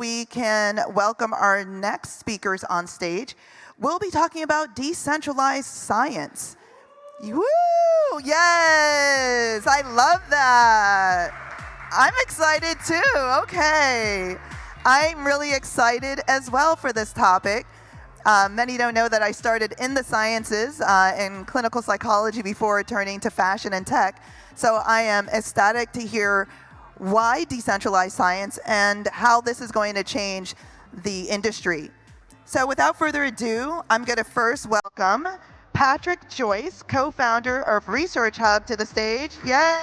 we can welcome our next speakers on stage, we'll be talking about decentralized science. Woo! Yes! I love that. I'm excited too. Okay. I'm really excited as well for this topic. Many don't know that I started in the sciences in clinical psychology before turning to fashion and tech. So I am ecstatic to hear why decentralized science and how this is going to change the industry. So without further ado, I'm going to first welcome Patrick Joyce, co-founder of ResearchHub, to the stage. Yay!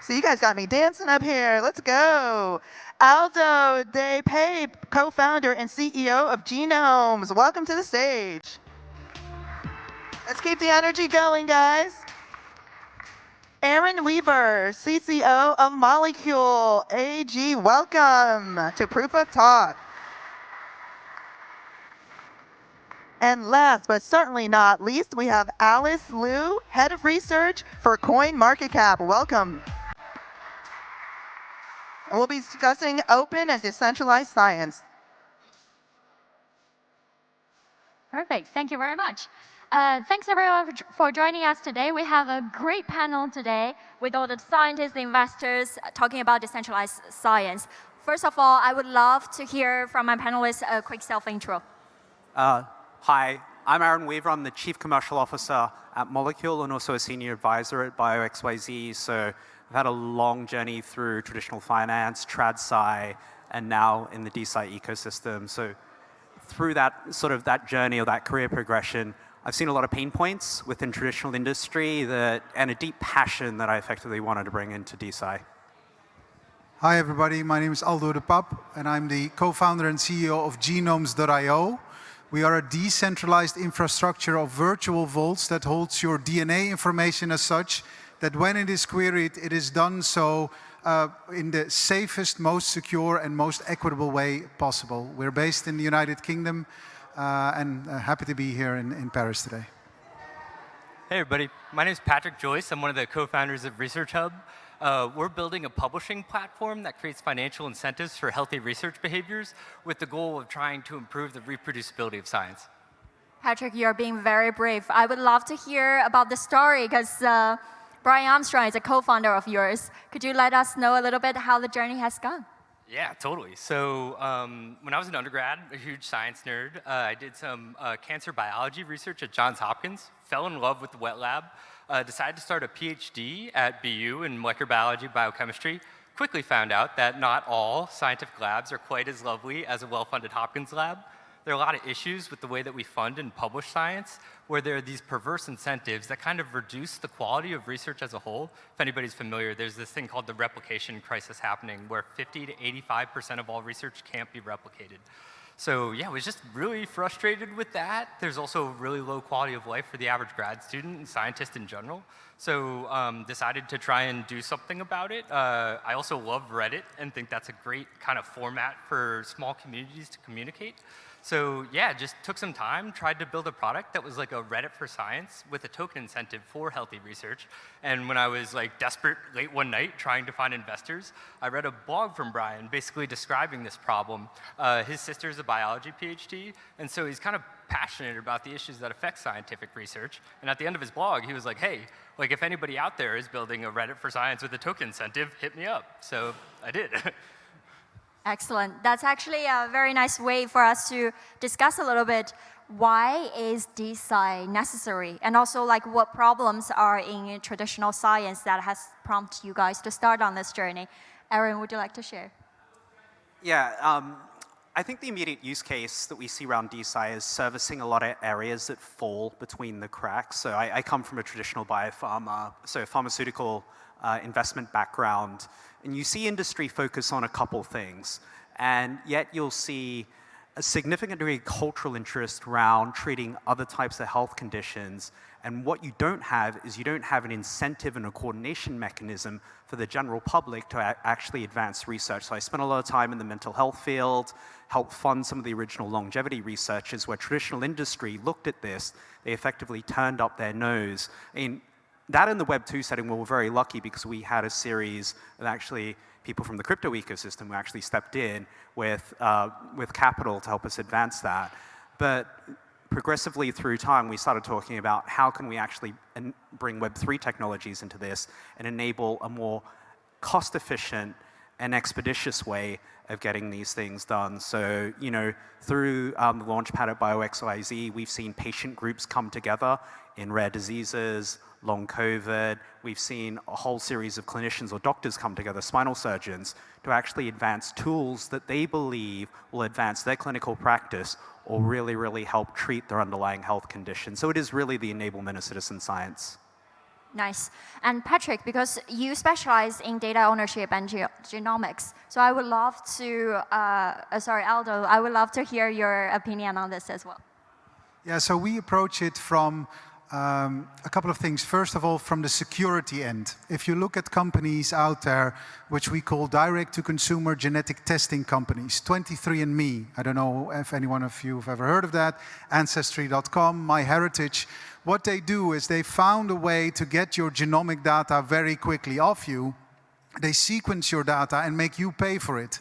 So you guys got me dancing up here. Let's go. Aldo de Pape, co-founder and CEO of Genomes. Welcome to the stage. Let's keep the energy going, guys. Aaron Weaver, CCO of Molecule AG. Welcome to Proof of Talk. And last but certainly not least, we have Alice Liu, Head of Research for CoinMarketCap. Welcome. And we'll be discussing open and decentralized science. Perfect. Thank you very much. Thanks everyone for joining us today. We have a great panel today with all the scientists, investors talking about decentralized science. First of all, I would love to hear from my panelists a quick self-intro. Hi, I'm Aaron Weaver. I'm the Chief Commercial Officer at Molecule and also a Senior Advisor at BioXYZ. So I've had a long journey through traditional finance, TradSci, and now in the DeSci ecosystem. So through that that journey or that career progression, I've seen a lot of pain points within traditional industry and a deep passion that I effectively wanted to bring into DeSci. Hi everybody, my name is Aldo de Pape and I'm the co-founder and CEO of Genomes.io. We are a decentralized infrastructure of virtual vaults that holds your DNA information as such, that when it is queried, it is done so in the safest, most secure and most equitable way possible. We're based in the United Kingdom and happy to be here in Paris today. Hey everybody, my name is Patrick Joyce. I'm one of the co-founders of ResearchHub. We're building a publishing platform that creates financial incentives for healthy research behaviors with the goal of trying to improve the reproducibility of science. Patrick, you're being very brave. I would love to hear about the story because Brian Armstrong is a co-founder of yours. Could you let us know a little bit how the journey has gone? Yeah, totally. So when I was an undergrad, a huge science nerd, I did some cancer biology research at Johns Hopkins, fell in love with the wet lab, decided to start a PhD at BU in molecular biology, biochemistry, quickly found out that not all scientific labs are quite as lovely as a well-funded Hopkins lab. There are a lot of issues with the way that we fund and publish science, where there are these perverse incentives that kind of reduce the quality of research as a whole. If anybody's familiar, there's this thing called the replication crisis happening, where 50 to 85% of all research can't be replicated. So yeah, I was just really frustrated with that. There's also really low quality of life for the average grad student and scientist in general. So decided to try and do something about it. I also love Reddit and think that's a great kind of format for small communities to communicate. So yeah, just took some time, tried to build a product that was like a Reddit for science with a token incentive for healthy research. And when I was like desperate late one night trying to find investors, I read a blog from Brian basically describing this problem. His sister's a biology PhD, and so he's kind of passionate about the issues that affect scientific research. And at the end of his blog, he was like, hey, like if anybody out there is building a Reddit for science with a token incentive, hit me up. So I did. Excellent. That's actually a very nice way for us to discuss a little bit why is DeSci necessary, and also like what problems are in traditional science that has prompted you guys to start on this journey. Aaron, would you like to share? Yeah, I think the immediate use case that we see around DeSci is servicing a lot of areas that fall between the cracks. So I come from a traditional biopharma, so pharmaceutical investment background, and you see industry focus on a couple things, and yet you'll see a significant degree of cultural interest around treating other types of health conditions. And what you don't have is you don't have an incentive and a coordination mechanism for the general public to actually advance research. So I spent a lot of time in the mental health field, helped fund some of the original longevity researchers where traditional industry looked at this, they effectively turned up their nose. that in the Web 2 setting, we were very lucky because we had a series of actually people from the crypto ecosystem who actually stepped in with capital to help us advance that. But progressively through time, we started talking about how can we actually bring Web3 technologies into this and enable a more cost-efficient and expeditious way of getting these things done. So, you know, through the launchpad at BioXYZ, we've seen patient groups come together in rare diseases, long COVID. We've seen a whole series of clinicians or doctors come together, spinal surgeons, to actually advance tools that they believe will advance their clinical practice or really, really help treat their underlying health condition. So it is really the enablement of citizen science. Nice. And Patrick, because you specialize in data ownership and genomics, so I would love to, sorry, Aldo, I would love to hear your opinion on this as well. Yeah, so we approach it from a couple of things. First of all, from the security end. If you look at companies out there, which we call direct-to-consumer genetic testing companies, 23andMe, I don't know if any one of you have ever heard of that, Ancestry.com, MyHeritage. What they do is they found a way to get your genomic data very quickly off you. They sequence your data and make you pay for it.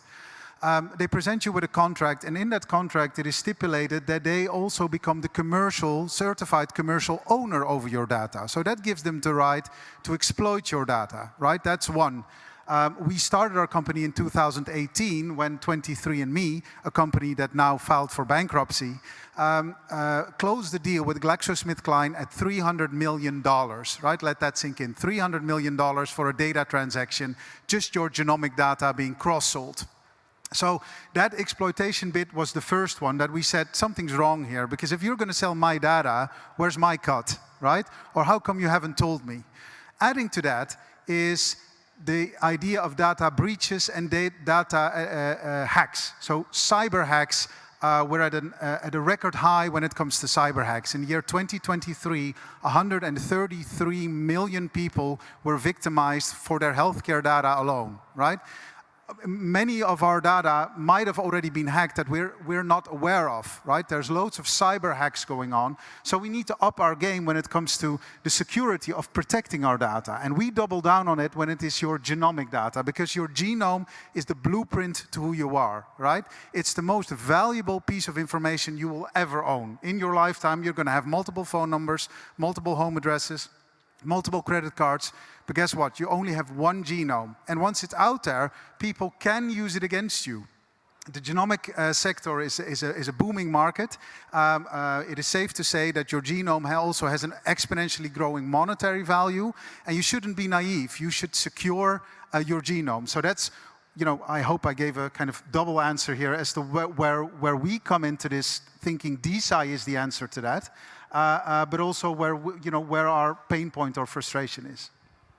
They present you with a contract, and in that contract it is stipulated that they also become the certified commercial owner over your data. So that gives them the right to exploit your data, right? That's one. We started our company in 2018 when 23andMe, a company that now filed for bankruptcy, closed the deal with GlaxoSmithKline at $300 million, right? Let that sink in. $300 million for a data transaction, just your genomic data being cross-sold. So that exploitation bit was the first one that we said something's wrong here, because if you're going to sell my data, where's my cut, right? Or how come you haven't told me? Adding to that is the idea of data breaches and data hacks. So cyber hacks, we're at a record high when it comes to cyber hacks. In the year 2023, 133 million people were victimized for their healthcare data alone, right? Many of our data might have already been hacked that we're not aware of, right? There's loads of cyber hacks going on. So we need to up our game when it comes to the security of protecting our data. And we double down on it when it is your genomic data, because your genome is the blueprint to who you are, right? It's the most valuable piece of information you will ever own. In your lifetime, you're going to have multiple phone numbers, multiple home addresses, multiple credit cards, but guess what? You only have one genome. And once it's out there, people can use it against you. The genomic sector is a booming market. It is safe to say that your genome also has an exponentially growing monetary value, and you shouldn't be naive. You should secure your genome. So that's, you know, I hope I gave a kind of double answer here as to where we come into this thinking DeSci is the answer to that. But also where our pain point or frustration is.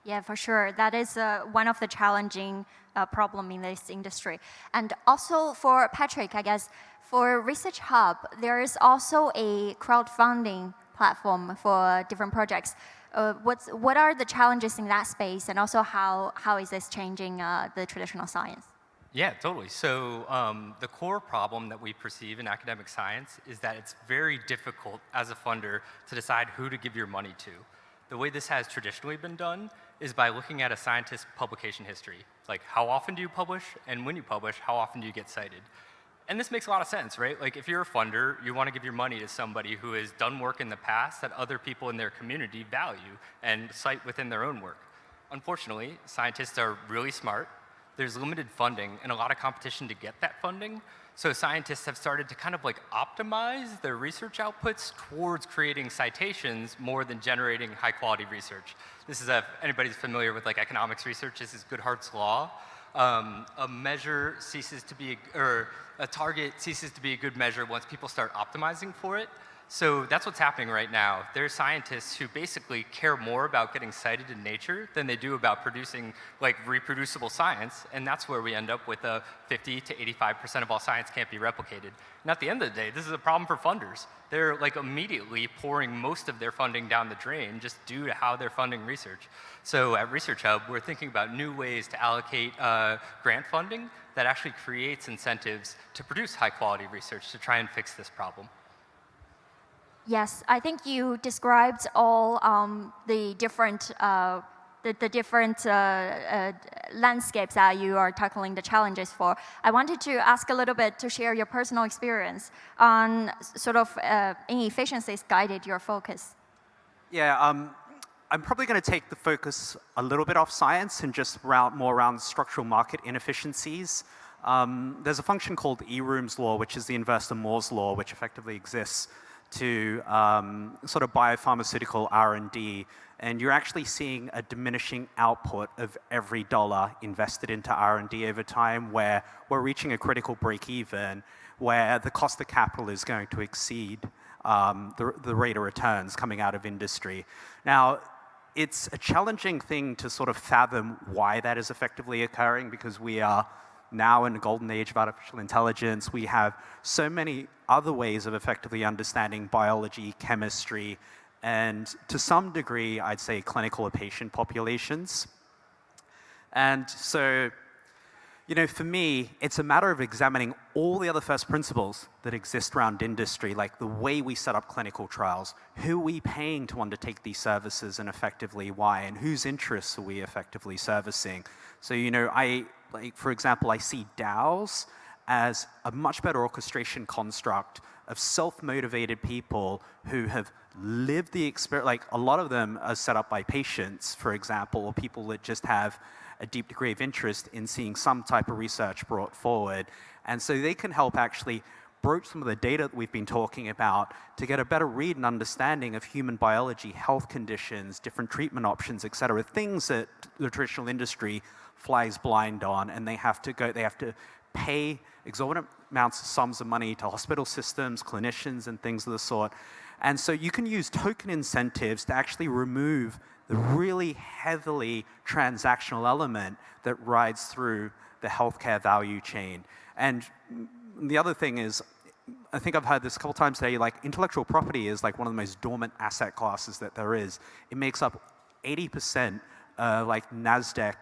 Yeah, for sure. That is one of the challenging problem in this industry. And also for Patrick, I guess, for ResearchHub, there is also a crowdfunding platform for different projects. What are the challenges in that space, and also how is this changing the traditional science? Yeah, totally. So the core problem that we perceive in academic science is that it's very difficult as a funder to decide who to give your money to. The way this has traditionally been done is by looking at a scientist's publication history. Like, how often do you publish? And when you publish, how often do you get cited? And this makes a lot of sense, right? Like, if you're a funder, you want to give your money to somebody who has done work in the past that other people in their community value and cite within their own work. Unfortunately, scientists are really smart. There's limited funding and a lot of competition to get that funding. So scientists have started to kind of like optimize their research outputs towards creating citations more than generating high quality research. This is, if anybody's familiar with like economics research, this is Goodhart's law. A measure ceases to be, or a target ceases to be a good measure once people start optimizing for it. So that's what's happening right now. There are scientists who basically care more about getting cited in Nature than they do about producing like reproducible science, and that's where we end up with 50 to 85% of all science can't be replicated. And at the end of the day, this is a problem for funders. They're like immediately pouring most of their funding down the drain just due to how they're funding research. So at ResearchHub, we're thinking about new ways to allocate grant funding that actually creates incentives to produce high quality research to try and fix this problem. Yes, I think you described all the different landscapes that you are tackling the challenges for. I wanted to ask a little bit to share your personal experience on sort of inefficiencies guided your focus. Yeah, I'm probably going to take the focus a little bit off science and just more around structural market inefficiencies. There's a function called E-Room's law, which is the inverse of Moore's law, which effectively exists to sort of biopharmaceutical R&D, and you're actually seeing a diminishing output of every dollar invested into R&D over time, where we're reaching a critical break-even, where the cost of capital is going to exceed the rate of returns coming out of industry. Now, it's a challenging thing to sort of fathom why that is effectively occurring, because we are now in the golden age of artificial intelligence. We have so many other ways of effectively understanding biology, chemistry, and to some degree, I'd say clinical or patient populations. And so, you know, for me, it's a matter of examining all the other first principles that exist around industry, like the way we set up clinical trials, who are we paying to undertake these services and effectively why, and whose interests are we effectively servicing. So, you know, for example, I see DAOs as a much better orchestration construct of self-motivated people who have lived the experience. Like, a lot of them are set up by patients, for example, or people that just have a deep degree of interest in seeing some type of research brought forward. And so they can help actually broach some of the data that we've been talking about to get a better read and understanding of human biology, health conditions, different treatment options, et cetera, things that the traditional industry flies blind on, and they have to pay exorbitant amounts of sums of money to hospital systems, clinicians, and things of the sort. And so you can use token incentives to actually remove the really heavily transactional element that rides through the healthcare value chain. And the other thing is, I think I've heard this a couple times today, like intellectual property is like one of the most dormant asset classes that there is. It makes up 80% like NASDAQ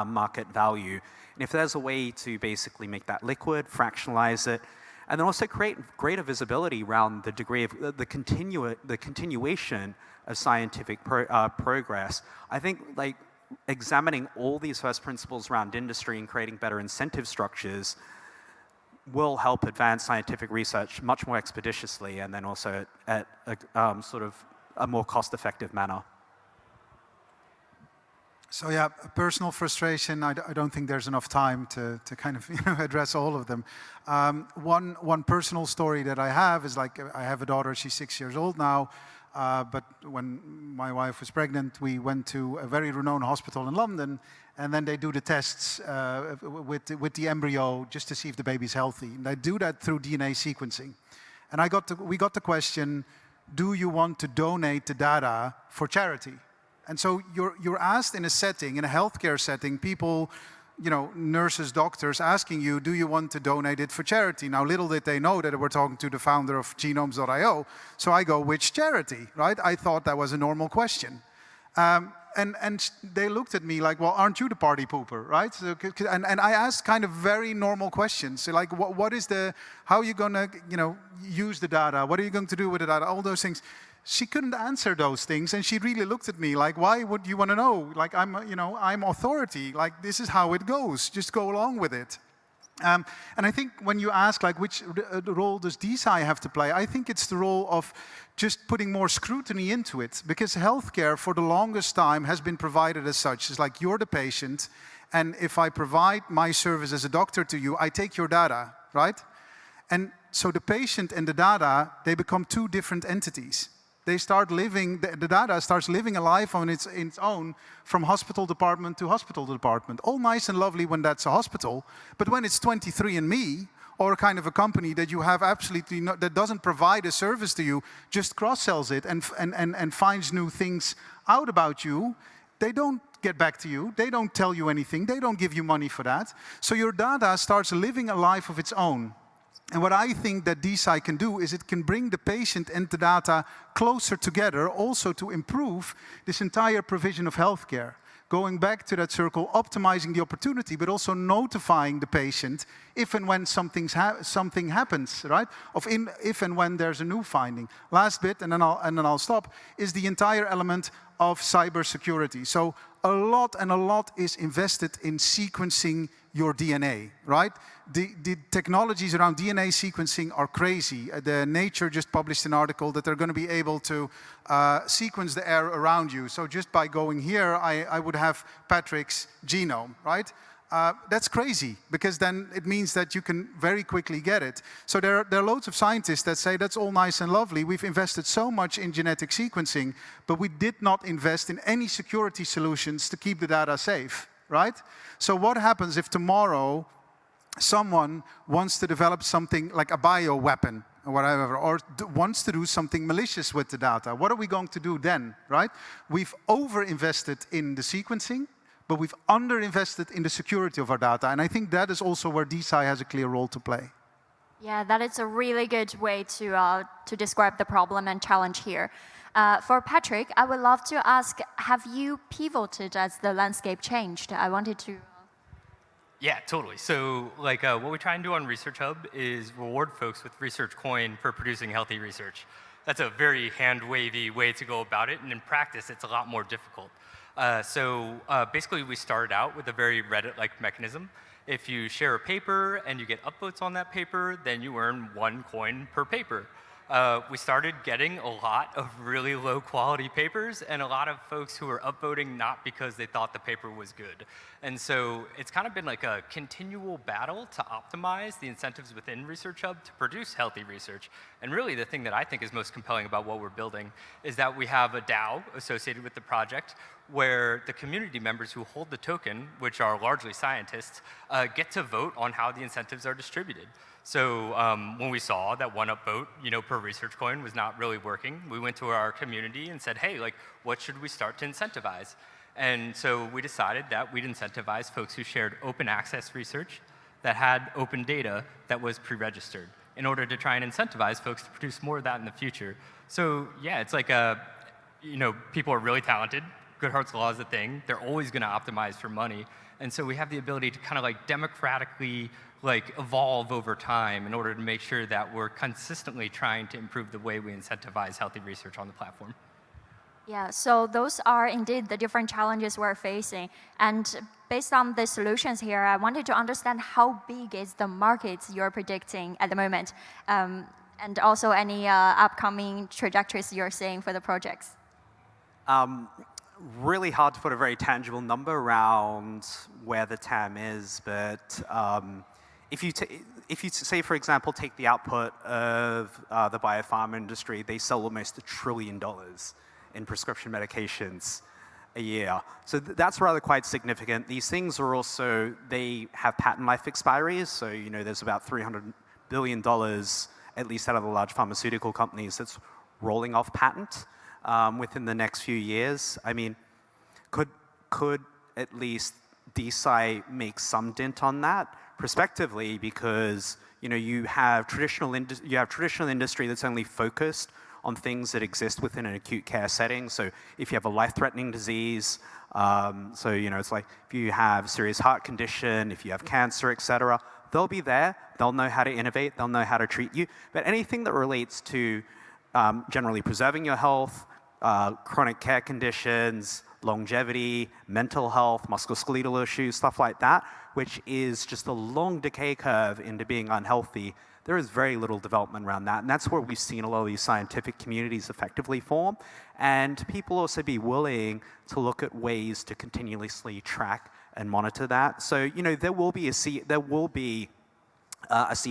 market value. And if there's a way to basically make that liquid, fractionalize it, and then also create greater visibility around the degree of the continuation of scientific progress, I think like examining all these first principles around industry and creating better incentive structures will help advance scientific research much more expeditiously, and then also at a sort of a more cost-effective manner. So yeah, personal frustration, I don't think there's enough time to kind of address all of them. One personal story that I have is like, I have a daughter, she's 6 years old now, but when my wife was pregnant, we went to a very renowned hospital in London, and then they do the tests with the embryo just to see if the baby's healthy. And they do that through DNA sequencing. And we got the question, do you want to donate the data for charity? And so you're asked in a setting, in a healthcare setting, people, nurses, doctors asking you, do you want to donate it for charity? Now, little did they know that we're talking to the founder of Genomes.io. So I go, which charity, right? I thought that was a normal question. And they looked at me like, well, aren't you the party pooper, right? So, and I asked kind of very normal questions. So like, how are you going to, use the data? What are you going to do with the data? All those things. She couldn't answer those things, and she really looked at me like, why would you want to know? Like, I'm authority. Like, this is how it goes. Just go along with it. And I think when you ask, like, which role does DeSci have to play, I think it's the role of just putting more scrutiny into it, because healthcare for the longest time has been provided as such. It's like, you're the patient, and if I provide my service as a doctor to you, I take your data, right? And so the patient and the data, they become two different entities. They start living, the data starts living a life on its own from hospital department to hospital department. All nice and lovely when that's a hospital, but when it's 23andMe or kind of a company that you have absolutely that doesn't provide a service to you, just cross-sells it and finds new things out about you, they don't get back to you, they don't tell you anything, they don't give you money for that. So your data starts living a life of its own. And what I think that DeSci can do is it can bring the patient and the data closer together, also to improve this entire provision of healthcare. going back to that circle, optimizing the opportunity, but also notifying the patient if and when something happens, right? If and when there's a new finding. Last bit, and then I'll stop, is the entire element of cybersecurity. So a lot is invested in sequencing your DNA, right? The technologies around DNA sequencing are crazy. The Nature just published an article that they're going to be able to sequence the air around you. So just by going here, I would have Patrick's genome, right? That's crazy, because then it means that you can very quickly get it. So there are loads of scientists that say that's all nice and lovely. We've invested so much in genetic sequencing, but we did not invest in any security solutions to keep the data safe, right? So what happens if tomorrow someone wants to develop something like a bioweapon or whatever, or wants to do something malicious with the data? What are we going to do then, right? We've over-invested in the sequencing, but we've under-invested in the security of our data. And I think that is also where DeSci has a clear role to play. Yeah, that is a really good way to describe the problem and challenge here. For Patrick, I would love to ask, have you pivoted as the landscape changed? I wanted to... Yeah, totally. So what we try and do on ResearchHub is reward folks with research coin for producing healthy research. That's a very hand-wavy way to go about it, and in practice, it's a lot more difficult. Basically, we started out with a very Reddit-like mechanism. If you share a paper and you get upvotes on that paper, then you earn 1 coin per paper. We started getting a lot of really low-quality papers and a lot of folks who were upvoting not because they thought the paper was good. And so it's kind of been like a continual battle to optimize the incentives within ResearchHub to produce healthy research. And really the thing that I think is most compelling about what we're building is that we have a DAO associated with the project where the community members who hold the token, which are largely scientists, get to vote on how the incentives are distributed. So when we saw that 1 upvote, per research coin was not really working, we went to our community and said, hey, what should we start to incentivize? And so we decided that we'd incentivize folks who shared open access research that had open data that was pre-registered in order to try and incentivize folks to produce more of that in the future. So yeah, it's like people are really talented. Goodhart's Law is a thing. They're always going to optimize for money. And so we have the ability to kind of democratically evolve over time in order to make sure that we're consistently trying to improve the way we incentivize healthy research on the platform. Yeah, so those are indeed the different challenges we're facing. And based on the solutions here, I wanted to understand how big is the market you're predicting at the moment, and also any upcoming trajectories you're seeing for the projects. Really hard to put a very tangible number around where the TAM is, but if you say, for example, take the output of the biopharma industry, they sell almost $1 trillion in prescription medications a year. So that's rather quite significant. These things are also, they have patent life expiries, so there's about $300 billion, at least out of the large pharmaceutical companies, that's rolling off patent within the next few years. I mean, could at least DeSci make some dent on that prospectively, because you have traditional industry that's only focused on things that exist within an acute care setting. So if you have a life-threatening disease, it's like if you have serious heart condition, if you have cancer, etc., they'll be there. They'll know how to innovate. They'll know how to treat you. But anything that relates to generally preserving your health, chronic care conditions, longevity, mental health, musculoskeletal issues, stuff like that, which is just a long decay curve into being unhealthy, there is very little development around that. And that's where we've seen a lot of these scientific communities effectively form. And people also be willing to look at ways to continuously track and monitor that. So, there will be a sea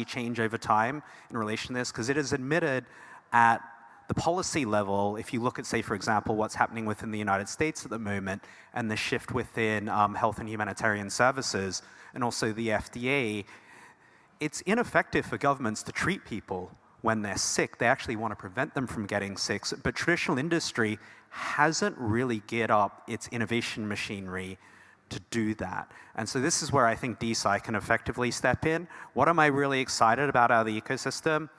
change over time in relation to this, because it is admitted at the policy level, if you look at, say, for example, what's happening within the United States at the moment and the shift within health and humanitarian services and also the FDA, it's ineffective for governments to treat people when they're sick. They actually want to prevent them from getting sick. But traditional industry hasn't really geared up its innovation machinery to do that. And so this is where I think DeSci can effectively step in. What am I really excited about out of the ecosystem?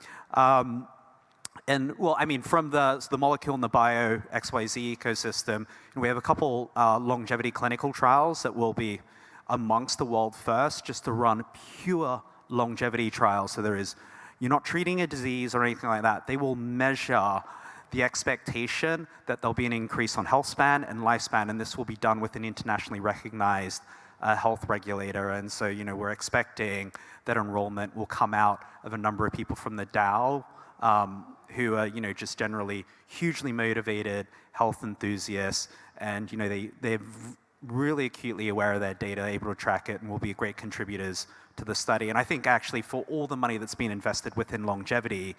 And well, I mean, from the molecule and the bio XYZ ecosystem, we have a couple longevity clinical trials that will be amongst the world first, just to run pure longevity trials. So you're not treating a disease or anything like that. They will measure the expectation that there'll be an increase on health span and lifespan, and this will be done with an internationally recognized health regulator. And so, we're expecting that enrollment will come out of a number of people from the DAO who are, just generally hugely motivated health enthusiasts, and they're really acutely aware of their data, able to track it, and will be great contributors to the study. And I think actually for all the money that's been invested within longevity,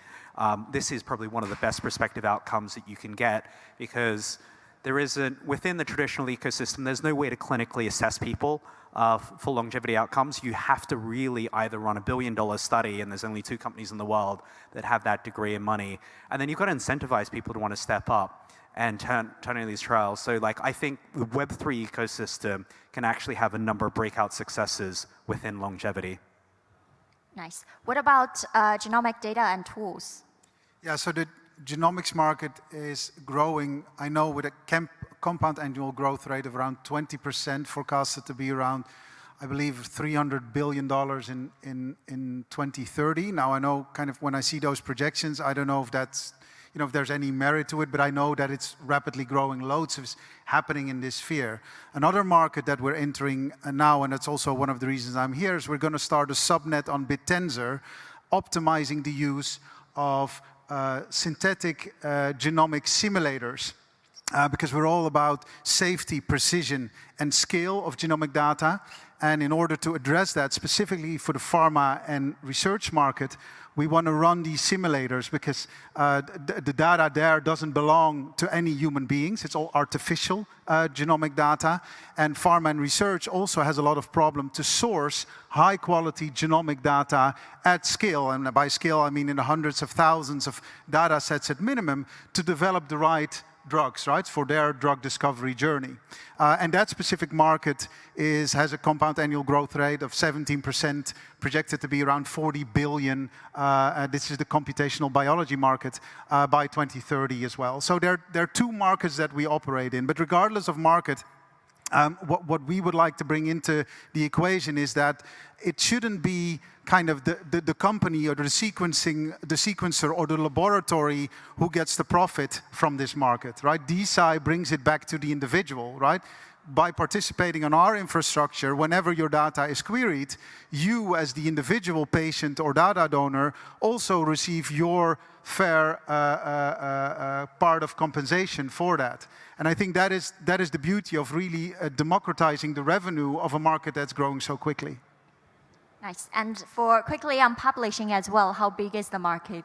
this is probably one of the best prospective outcomes that you can get, because within the traditional ecosystem, there's no way to clinically assess people for longevity outcomes. You have to really either run $1 billion study, and there's only 2 companies in the world that have that degree of money, and then you've got to incentivize people to want to step up and turn in these trials. So I think the Web3 ecosystem can actually have a number of breakout successes within longevity. Nice. What about genomic data and tools? Yeah, so the genomics market is growing, I know, with a compound annual growth rate of around 20%, forecasted to be around, I believe, $300 billion in 2030. Now, I know kind of when I see those projections, I don't know if that's, if there's any merit to it, but I know that it's rapidly growing. Loads is happening in this sphere. Another market that we're entering now, and that's also one of the reasons I'm here, is we're going to start a subnet on BitTensor, optimizing the use of synthetic genomic simulators, because we're all about safety, precision, and scale of genomic data. And in order to address that specifically for the pharma and research market, we want to run these simulators, because the data there doesn't belong to any human beings. It's all artificial genomic data. And pharma and research also has a lot of problem to source high-quality genomic data at scale. And by scale, I mean in the hundreds of thousands of data sets at minimum, to develop the right drugs, right, for their drug discovery journey. And that specific market has a compound annual growth rate of 17%, projected to be around 40 billion. This is the computational biology market by 2030 as well. So there are 2 markets that we operate in. But regardless of market, what we would like to bring into the equation is that it shouldn't be kind of the company or the sequencer or the laboratory who gets the profit from this market, right? DeSci brings it back to the individual, right? By participating on our infrastructure, whenever your data is queried, you as the individual patient or data donor also receive your fair part of compensation for that. And I think that is the beauty of really democratizing the revenue of a market that's growing so quickly. Nice. And for quickly on publishing as well, how big is the market?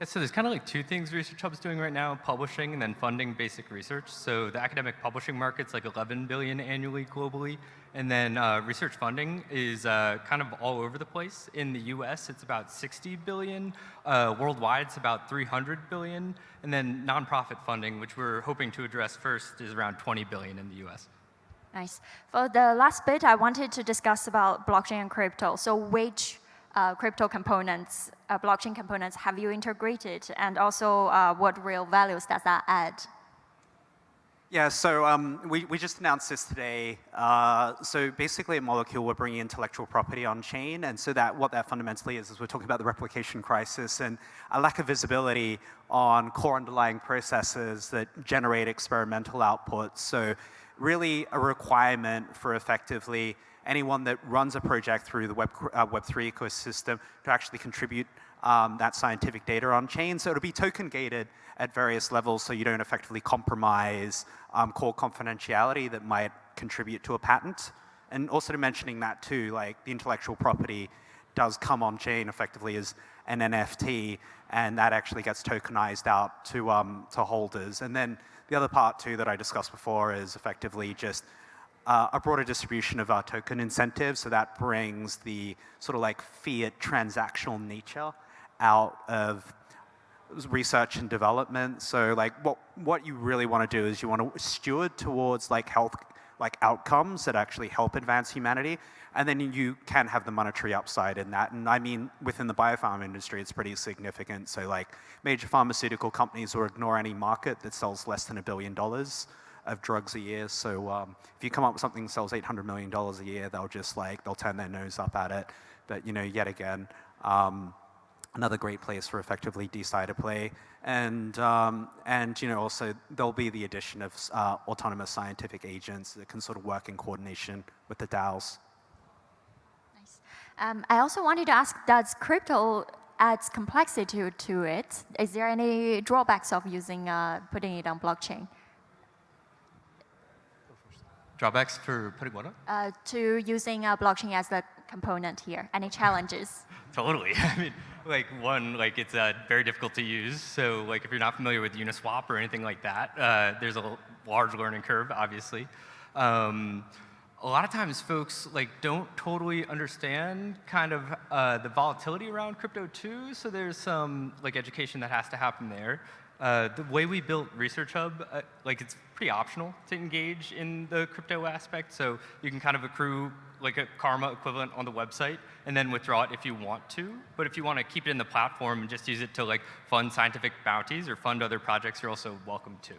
Yeah, so there's kind of like 2 things ResearchHub is doing right now: publishing and then funding basic research. So the academic publishing market's like 11 billion annually globally, and then research funding is kind of all over the place. In the US, it's about 60 billion. Worldwide, it's about 300 billion. And then nonprofit funding, which we're hoping to address first, is around 20 billion in the US. Nice. For the last bit, I wanted to discuss about blockchain and crypto. So which crypto components, blockchain components have you integrated? And also, what real values does that add? Yeah, so we just announced this today. So basically at Molecule, we're bringing intellectual property on chain. And so what that fundamentally is we're talking about the replication crisis and a lack of visibility on core underlying processes that generate experimental outputs. So really a requirement for effectively anyone that runs a project through the Web3 ecosystem to actually contribute that scientific data on chain. So it'll be token gated at various levels, so you don't effectively compromise core confidentiality that might contribute to a patent. And also mentioning that too, like the intellectual property does come on chain effectively as an NFT, and that actually gets tokenized out to holders. And then the other part too that I discussed before is effectively just a broader distribution of our token incentives. So that brings the sort of like fiat transactional nature out of research and development. So like what you really want to do is you want to steward towards like health like outcomes that actually help advance humanity. And then you can have the monetary upside in that. And I mean, within the biopharma industry, it's pretty significant. So like major pharmaceutical companies will ignore any market that sells less than $1 billion of drugs a year. So if you come up with something that sells $800 million a year, they'll turn their nose up at it. But yet again, another great place for effectively DeSci to play. And also there'll be the addition of autonomous scientific agents that can sort of work in coordination with the DAOs. I also wanted to ask, does crypto adds complexity to it? Is there any drawbacks of putting it on blockchain? Drawbacks for putting what on? To using blockchain as a component here. Any challenges? Totally. I mean, it's very difficult to use. So if you're not familiar with Uniswap or anything like that, there's a large learning curve, obviously. A lot of times folks don't totally understand kind of the volatility around crypto too, so there's some education that has to happen there. The way we built ResearchHub, it's pretty optional to engage in the crypto aspect, so you can kind of accrue a karma equivalent on the website and then withdraw it if you want to. But if you want to keep it in the platform and just use it to fund scientific bounties or fund other projects, you're also welcome to.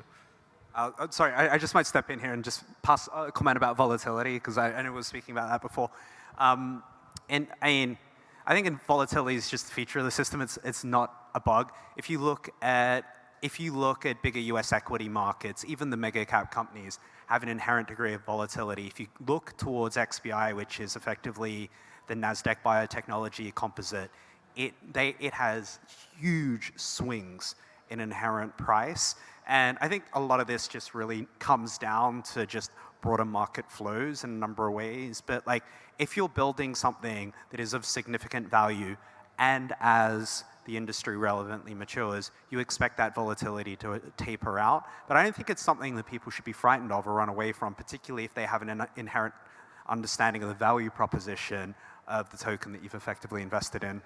Sorry, I just might step in here and just pass a comment about volatility, because I know we were speaking about that before. And I think volatility is just a feature of the system. It's not a bug. If you look at bigger US equity markets, even the mega cap companies have an inherent degree of volatility. If you look towards XBI, which is effectively the NASDAQ biotechnology composite, it has huge swings in inherent price. And I think a lot of this just really comes down to just broader market flows in a number of ways. But if you're building something that is of significant value, and as the industry relevantly matures, you expect that volatility to taper out. But I don't think it's something that people should be frightened of or run away from, particularly if they have an inherent understanding of the value proposition of the token that you've effectively invested in.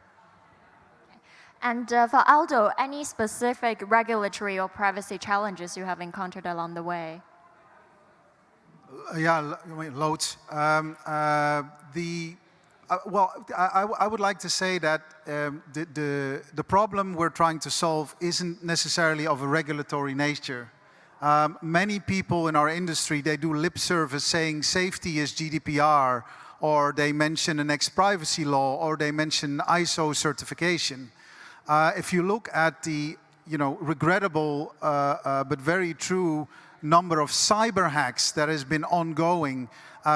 And for Aldo, any specific regulatory or privacy challenges you have encountered along the way? Yeah, loads. I would like to say that the problem we're trying to solve isn't necessarily of a regulatory nature. Many people in our industry, they do lip service saying safety is GDPR, or they mention an ex-privacy law, or they mention ISO certification. If you look at the regrettable but very true number of cyber hacks that has been ongoing,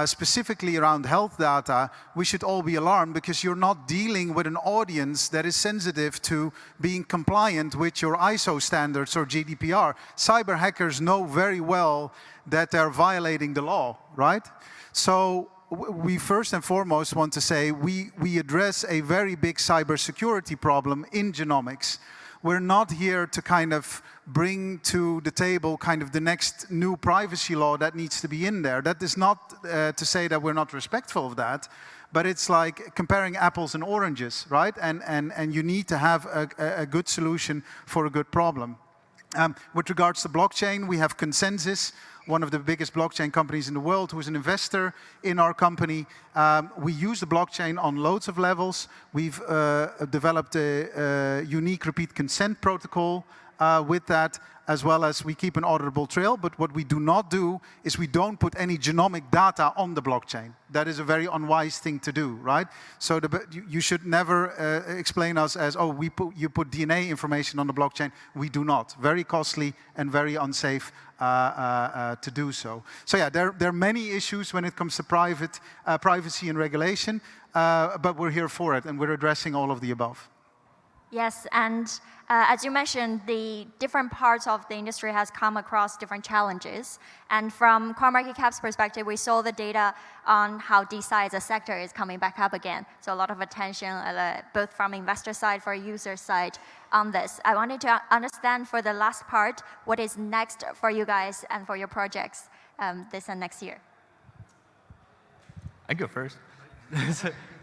specifically around health data, we should all be alarmed, because you're not dealing with an audience that is sensitive to being compliant with your ISO standards or GDPR. Cyber hackers know very well that they're violating the law, right? So we first and foremost want to say we address a very big cybersecurity problem in genomics. We're not here to kind of bring to the table kind of the next new privacy law that needs to be in there. That is not to say that we're not respectful of that, but it's like comparing apples and oranges, right? And you need to have a good solution for a good problem. With regards to blockchain, we have Consensus, one of the biggest blockchain companies in the world, who is an investor in our company. We use the blockchain on loads of levels. We've developed a unique repeat consent protocol with that, as well as we keep an auditable trail. But what we do not do is we don't put any genomic data on the blockchain. That is a very unwise thing to do, right? So you should never explain us as, oh, you put DNA information on the blockchain. We do not. Very costly and very unsafe to do so. So yeah, there are many issues when it comes to privacy and regulation, but we're here for it, and we're addressing all of the above. Yes, and as you mentioned, the different parts of the industry has come across different challenges. And from CoinMarketCap's perspective, we saw the data on how DeSci as a sector is coming back up again. So a lot of attention, both from investor side, for user side on this. I wanted to understand for the last part, what is next for you guys and for your projects this and next year? I go first.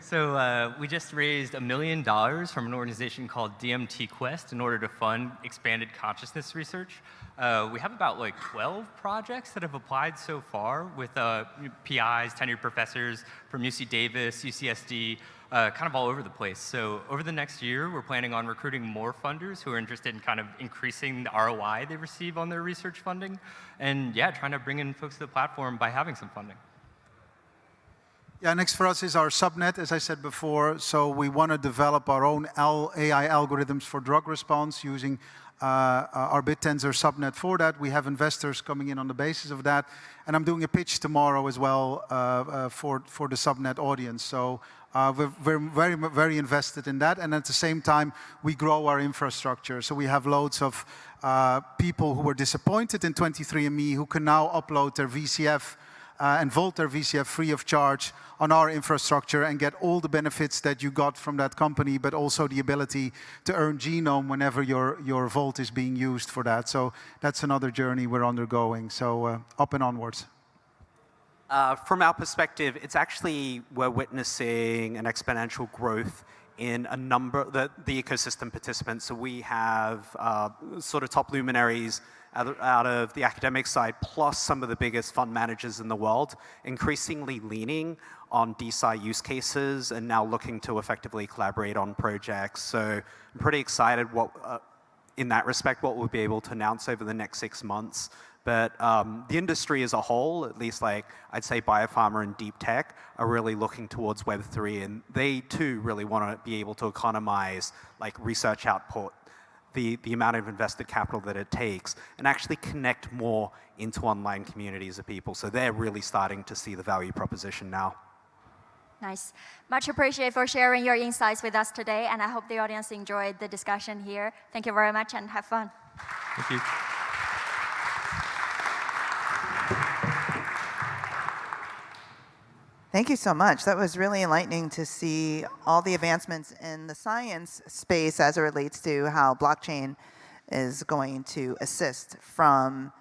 So we just raised $1 million from an organization called DMT Quest in order to fund expanded consciousness research. We have about like 12 projects that have applied so far with PIs, tenured professors from UC Davis, UCSD, kind of all over the place. So over the next year, we're planning on recruiting more funders who are interested in kind of increasing the ROI they receive on their research funding. And yeah, trying to bring in folks to the platform by having some funding. Yeah, next for us is our subnet, as I said before. So we want to develop our own AI algorithms for drug response using our BitTensor subnet for that. We have investors coming in on the basis of that. And I'm doing a pitch tomorrow as well for the subnet audience. So we're very invested in that. And at the same time, we grow our infrastructure. So we have loads of people who were disappointed in 23andMe who can now upload their VCF and vault their VCF free of charge on our infrastructure and get all the benefits that you got from that company, but also the ability to earn genome whenever your vault is being used for that. So that's another journey we're undergoing. So up and onwards. From our perspective, it's actually, we're witnessing an exponential growth in a number, the ecosystem participants. So we have sort of top luminaries out of the academic side, plus some of the biggest fund managers in the world, increasingly leaning on DeSci use cases and now looking to effectively collaborate on projects. So I'm pretty excited in that respect, what we'll be able to announce over the next 6 months. But the industry as a whole, at least like I'd say biopharma and deep tech, are really looking towards Web3, and they too really want to be able to economize like research output, the amount of invested capital that it takes, and actually connect more into online communities of people. So they're really starting to see the value proposition now. Nice. Much appreciated for sharing your insights with us today, and I hope the audience enjoyed the discussion here. Thank you very much and have fun. Thank you. Thank you so much. That was really enlightening to see all the advancements in the science space as it relates to how blockchain is going to assist, from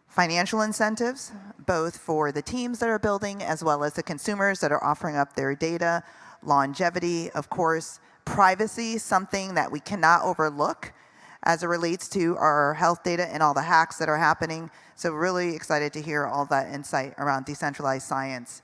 financial incentives, both for the teams that are building as well as the consumers that are offering up their data, longevity, of course, privacy, something that we cannot overlook as it relates to our health data and all the hacks that are happening. So really excited to hear all that insight around decentralized science.